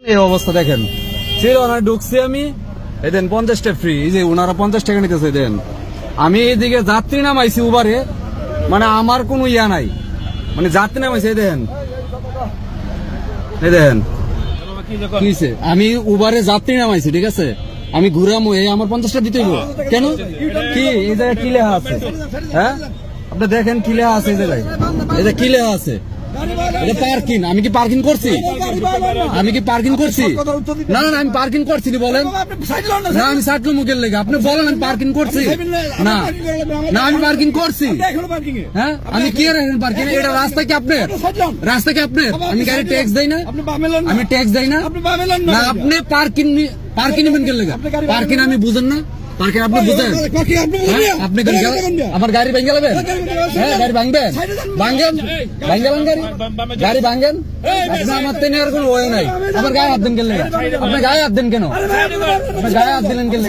এই অবস্থা দেখেন, চিরোনায় ঢুকছি আমি, এই দেন 50টা ফ্রি, এই যে ওনারা 50 টাকা নিতেছে দেন। আমি এইদিকে যাত্রী নামাইছি উবারে, মানে আমার কোনো ইয়া নাই, মানে যাত্রী নামাইছি। এই দেখেন, এই দেখেন কিছে, আমি উবারে যাত্রী নামাইছি, ঠিক আছে, আমি ঘুরামো, এই আমার 50টা দিতে হইব কেন? কি এই জায়গায় কি লেখা আছে? হ্যাঁ আপনি দেখেন কি লেখা আছে এই জায়গায়, এটা কি লেখা আছে? এটা পার্কিং। আমি কি পার্কিং করছি? আমি কি পার্কিং করছি? না না আমি পার্কিং করছি বলেন না, আমি সাটলো মুখের লেগে আপনি বলেন আমি পার্কিং করছি না? না আমি পার্কিং করছি। হ্যাঁ আমি কি রাখেন পার্কিং? এটা রাস্তা কি আপনার? রাস্তা কি আপনার? আমি গাড়ি ট্যাক্স দেই না? আমি ট্যাক্স দেই না? না আপনি পার্কিং পার্কিং নেবেন কে লেগে? পার্কিং আমি বুঝেন না? পার্কিং আপনি বুঝেন? আপনি আমার গাড়ি ভেঙে গেলেন? হ্যাঁ গাড়ি ভাঙবেন, ভাঙেন, ভাঙেন গাড়ি, গাড়ি ভাঙেন। আপনি আমার তো নেওয়ার কোনো ওয়ে নাই। আমার গায়ে হাত দেন কেন? আপনি গায়ে হাত দেন কেন? আপনি গায়ে হাত দিলেন কেন?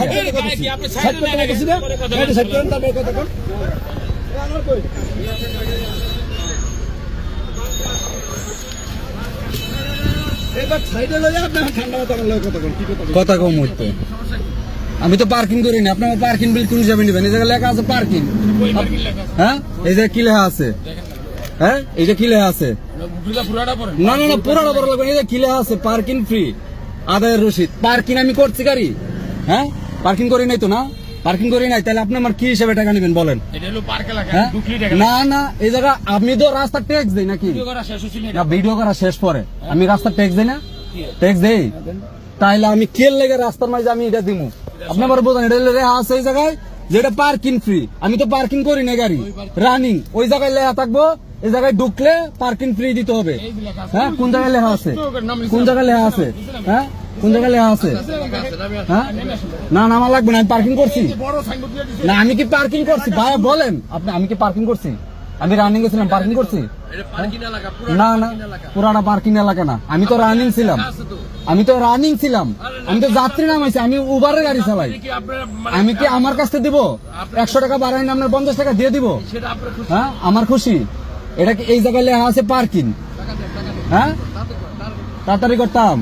কথা কম হইতো। আমি তো পার্কিং করি না, আপনার পার্কিং বিল কোন হিসাবে নেবেন? এই জায়গায় লেখা আছে পার্কিং। হ্যাঁ এই জায়গায় কি লেখা আছে? হ্যাঁ এই যে কি লেখা আছে? না না না পুরাটা বড় লাগবে। এই যে কি লেখা আছে? পার্কিং ফ্রি, আদায়ের রসিদ। পার্কিং আমি করছি গাড়ি? হ্যাঁ পার্কিং করি নাই তো। না পার্কিং করি নাই, তাহলে আপনি আমার কি হিসাবে টাকা নেবেন বলেন? না না এই জায়গা আমি তো রাস্তা ট্যাক্স দেই নাকি? না ভিডিও করা শেষ পরে আমি রাস্তা ট্যাক্স দেই না? ট্যাক্স দেই, তাইলে আমি কেল লেগে রাস্তার মাঝে আমি এটা দিমু? আপনি আবার বোঝেন এটা লেখা আছে এই জায়গায় যেটা পার্কিং ফ্রি। আমি তো পার্কিং করি না, গাড়ি রানিং। ওই জায়গায় লেখা থাকবো এই জায়গায় ঢুকলে পার্কিং ফ্রি দিতে হবে। হ্যাঁ কোন জায়গায় লেখা আছে? কোন জায়গায় লেখা আছে? হ্যাঁ কোন জায়গায় লেখা আছে? হ্যাঁ না না আমার লাগবে না, আমি পার্কিং করছি না। আমি কি পার্কিং করছি ভাই বলেন আপনি? আমি কি পার্কিং করছি? আমি রানিং গেছিলাম, পার্কিং করছি? না না পুরাটা পার্কিং এলাকা না, আমি তো রানিং ছিলাম। আমি তো রানিং ছিলাম, আমি তো যাত্রী নামাইছি, আমি উবারের গাড়ি চালাই। আমি কি আমার কাছ থেকে দিব 100 টাকা বাড়াই না আপনার 50 টাকা দিয়ে দিব? হ্যাঁ আমার খুশি। এটা কি এই জায়গায় লেখা আছে পার্কিং? হ্যাঁ তাড়াতাড়ি করতাম।